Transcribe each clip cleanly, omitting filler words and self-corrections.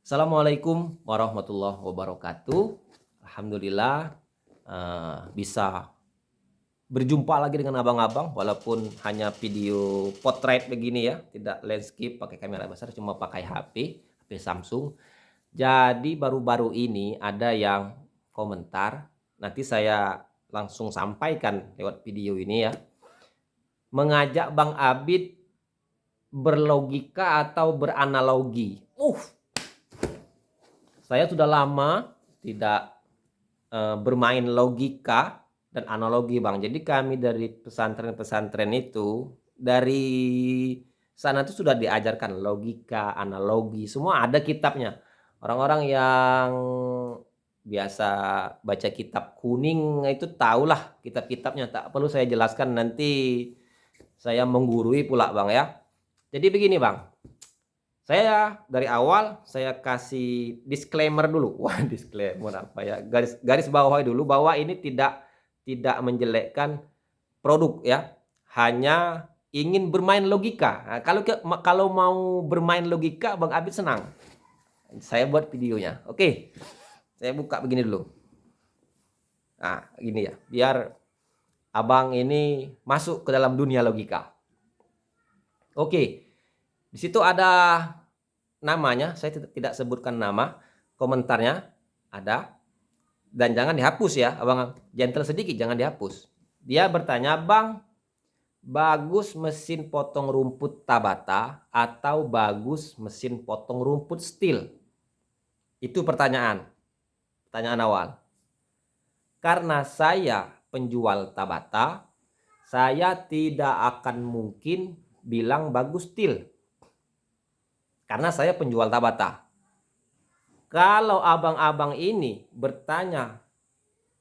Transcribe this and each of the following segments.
Assalamualaikum warahmatullahi wabarakatuh. Alhamdulillah bisa berjumpa lagi dengan abang-abang walaupun hanya video potret begini ya, tidak landscape pakai kamera besar, cuma pakai HP Samsung. Jadi baru-baru ini ada yang komentar, nanti saya langsung sampaikan lewat video ini ya, mengajak Bang Abid berlogika atau beranalogi. Saya sudah lama tidak bermain logika dan analogi, Bang. Jadi kami dari pesantren-pesantren itu, dari sana tuh sudah diajarkan logika, analogi, semua ada kitabnya. Orang-orang yang biasa baca kitab kuning itu tahulah kitab-kitabnya, tak perlu saya jelaskan, nanti saya menggurui pula, Bang, ya. Jadi begini, Bang, saya dari awal saya kasih disclaimer dulu. Wah, disclaimer apa ya? Garis bawahi dulu bahwa ini tidak menjelekkan produk ya. Hanya ingin bermain logika. Nah, kalau mau bermain logika Bang Abid senang. Saya buat videonya. Oke. Saya buka begini dulu. Nah, gini ya. Biar Abang ini masuk ke dalam dunia logika. Oke. Di situ ada namanya, saya tidak sebutkan nama, komentarnya ada, dan jangan dihapus ya, Abang gentle sedikit, jangan dihapus. Dia bertanya, "Bang, bagus mesin potong rumput Tabata atau bagus mesin potong rumput Stihl?" Itu pertanyaan awal. Karena saya penjual Tabata, saya tidak akan mungkin bilang bagus Stihl. Karena saya penjual Tabata. Kalau abang-abang ini bertanya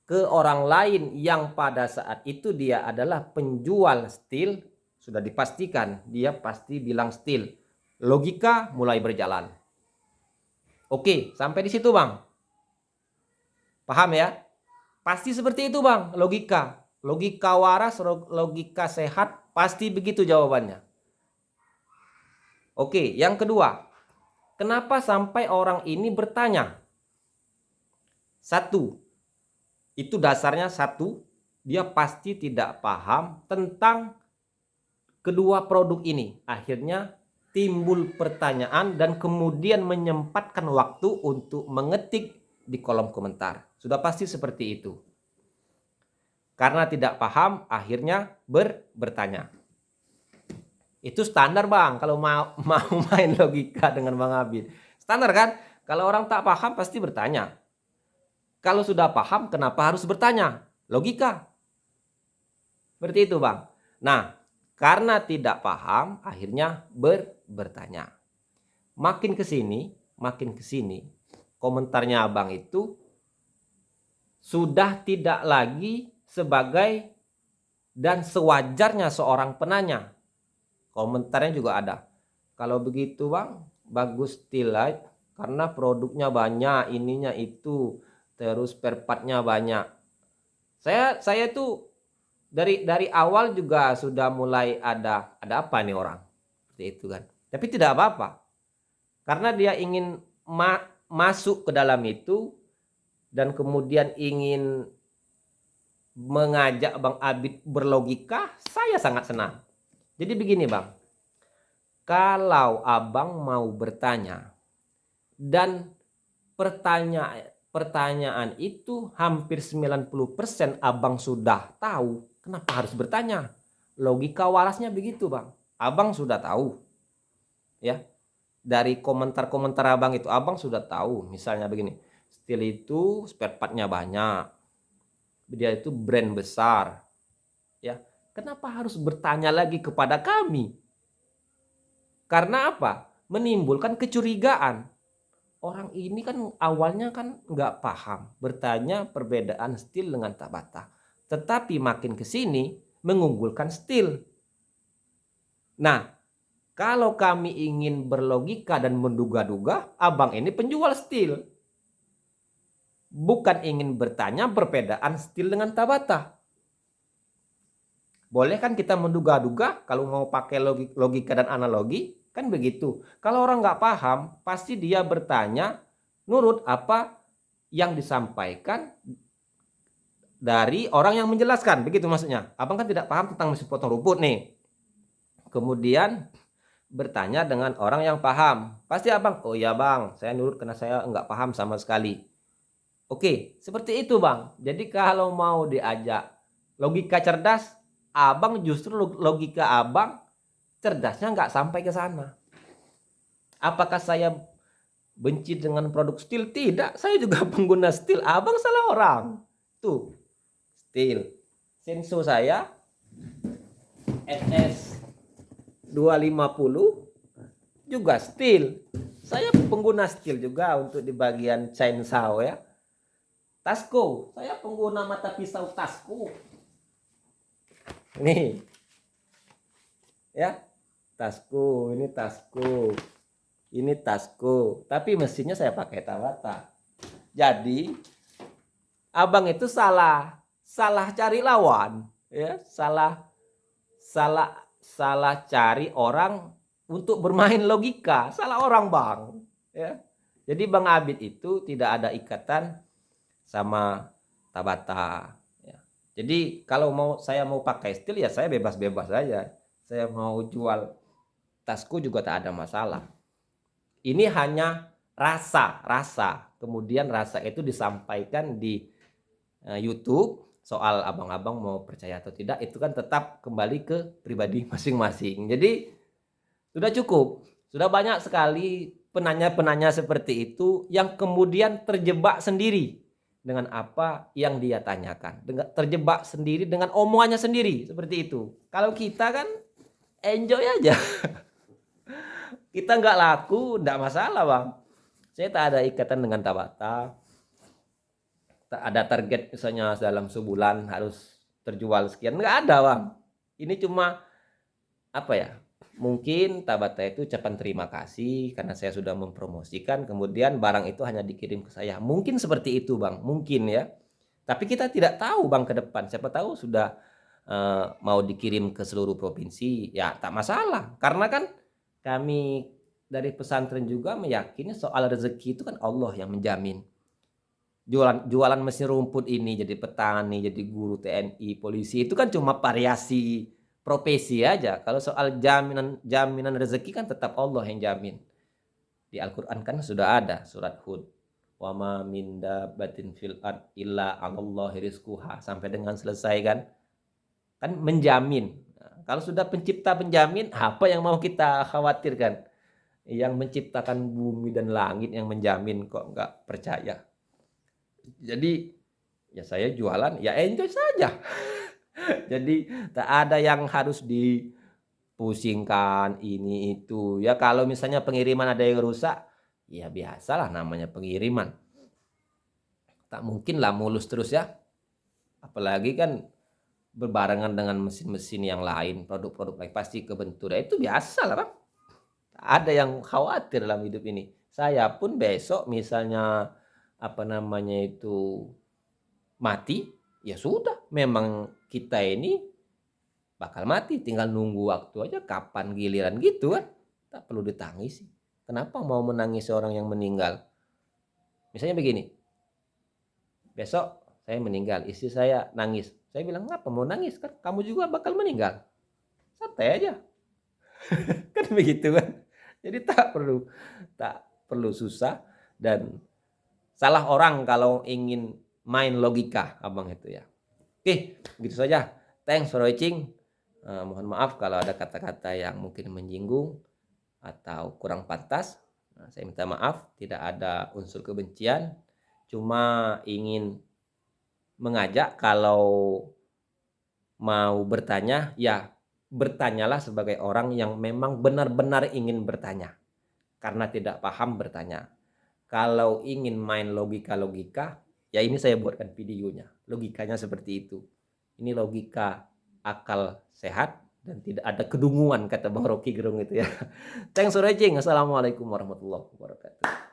ke orang lain yang pada saat itu dia adalah penjual Stihl, sudah dipastikan dia pasti bilang Stihl. Logika mulai berjalan. Oke, sampai di situ, Bang. Paham ya? Pasti seperti itu, Bang, logika. Logika waras, logika sehat, pasti begitu jawabannya. Oke, yang kedua, kenapa sampai orang ini bertanya? Satu, itu dasarnya satu, dia pasti tidak paham tentang kedua produk ini. Akhirnya timbul pertanyaan dan kemudian menyempatkan waktu untuk mengetik di kolom komentar. Sudah pasti seperti itu. Karena tidak paham, akhirnya bertanya. Itu standar, Bang, kalau mau main logika dengan Bang Abid. Standar kan? Kalau orang tak paham pasti bertanya. Kalau sudah paham, kenapa harus bertanya? Logika. Seperti itu, Bang. Nah, karena tidak paham, akhirnya bertanya. Makin ke sini, komentarnya Abang itu sudah tidak lagi sebagai dan sewajarnya seorang penanya. Komentarnya juga ada. Kalau begitu, Bang, bagus Stihl Light karena produknya banyak, ininya itu, terus spare part-nya banyak. Saya tuh dari awal juga sudah mulai ada apa nih orang, seperti itu kan. Tapi tidak apa-apa. Karena dia ingin masuk ke dalam itu dan kemudian ingin mengajak Bang Abid berlogika, saya sangat senang. Jadi begini, Bang. Kalau Abang mau bertanya dan pertanyaan itu hampir 90% Abang sudah tahu, kenapa harus bertanya? Logika warasnya begitu, Bang. Abang sudah tahu. Ya. Dari komentar-komentar Abang itu, Abang sudah tahu. Misalnya begini, Stihl itu spare part-nya banyak. Dia itu brand besar. Ya. Kenapa harus bertanya lagi kepada kami? Karena apa? Menimbulkan kecurigaan. Orang ini kan awalnya kan nggak paham, bertanya perbedaan Stihl dengan Tabata. Tetapi makin ke sini mengunggulkan Stihl. Nah, kalau kami ingin berlogika dan menduga-duga, Abang ini penjual Stihl. Bukan ingin bertanya perbedaan Stihl dengan Tabata. Boleh kan kita menduga-duga kalau mau pakai logika dan analogi? Kan begitu. Kalau orang nggak paham, pasti dia bertanya nurut apa yang disampaikan dari orang yang menjelaskan. Begitu maksudnya. Abang kan tidak paham tentang mesin potong rumput nih. Kemudian bertanya dengan orang yang paham. Pasti abang, oh ya bang, saya nurut karena saya nggak paham sama sekali. Oke, seperti itu bang. Jadi kalau mau diajak logika cerdas, abang justru logika abang cerdasnya nggak sampai ke sana. Apakah saya benci dengan produk steel? Tidak, saya juga pengguna steel. Abang salah orang. Tuh, steel. Senso saya SS 250 juga steel. Saya pengguna steel juga untuk di bagian chainsaw ya. Tasco, saya pengguna mata pisau Tasco. Nih. Ya. Tasco, ini Tasco. Ini Tasco, tapi mesinnya saya pakai Tabata. Jadi abang itu salah cari lawan, ya, salah cari orang untuk bermain logika, salah orang bang, ya. Jadi Bang Abid itu tidak ada ikatan sama Tabata. Ya. Jadi kalau saya mau pakai steel ya saya bebas-bebas saja. Saya mau jual Tasku juga tak ada masalah. Ini hanya rasa. Kemudian rasa itu disampaikan di YouTube. Soal abang-abang mau percaya atau tidak, itu kan tetap kembali ke pribadi masing-masing. Jadi sudah cukup. Sudah banyak sekali penanya-penanya seperti itu yang kemudian terjebak sendiri dengan apa yang dia tanyakan. Terjebak sendiri dengan omongannya sendiri. Seperti itu. Kalau kita kan enjoy aja. Kita nggak laku, nggak masalah bang. Saya tak ada ikatan dengan Tabata. Tak ada target misalnya dalam sebulan harus terjual sekian. Nggak ada bang. Ini cuma apa ya? Mungkin Tabata itu ucapan terima kasih karena saya sudah mempromosikan. Kemudian barang itu hanya dikirim ke saya. Mungkin seperti itu bang. Mungkin ya. Tapi kita tidak tahu bang ke depan. Siapa tahu sudah mau dikirim ke seluruh provinsi. Ya tak masalah. Karena kan kami dari pesantren juga meyakini soal rezeki itu kan Allah yang menjamin. Jualan mesin rumput ini, jadi petani, jadi guru TNI, polisi itu kan cuma variasi profesi aja. Kalau soal jaminan rezeki kan tetap Allah yang jamin. Di Al-Qur'an kan sudah ada surat Hud. Wa ma min dabbatin fil ard illa 'alallahi rizquha, sampai dengan selesai kan. Kan menjamin. Nah, kalau sudah pencipta penjamin, apa yang mau kita khawatirkan? Yang menciptakan bumi dan langit yang menjamin, kok nggak percaya. Jadi ya saya jualan ya enjoy saja. Jadi tak ada yang harus dipusingkan ini itu. Ya kalau misalnya pengiriman ada yang rusak, ya biasalah namanya pengiriman. Tak mungkin lah mulus terus ya. Apalagi kan berbarengan dengan mesin-mesin yang lain, produk-produk lain pasti kebentur. Ya, itu biasa lah bang. Tak ada yang khawatir dalam hidup ini. Saya pun besok misalnya mati, ya sudah, memang kita ini bakal mati, tinggal nunggu waktu aja kapan giliran gitu kan. Tak perlu ditangisi. Kenapa mau menangis orang yang meninggal? Misalnya begini, besok saya meninggal, istri saya nangis. Saya bilang, ngapa mau nangis? Kan kamu juga bakal meninggal. Santai aja. Kan begitu kan. Jadi tak perlu susah dan salah orang kalau ingin main logika abang itu ya. Oke, gitu saja. Thanks for watching. Mohon maaf kalau ada kata-kata yang mungkin menyinggung atau kurang pantas. Saya minta maaf, tidak ada unsur kebencian. Cuma ingin mengajak kalau mau bertanya, ya bertanyalah sebagai orang yang memang benar-benar ingin bertanya. Karena tidak paham bertanya. Kalau ingin main logika-logika, ya ini saya buatkan videonya. Logikanya seperti itu. Ini logika akal sehat dan tidak ada kedunguan, kata Bang Rocky Gerung itu ya. Thanks for watching. Assalamualaikum warahmatullahi wabarakatuh.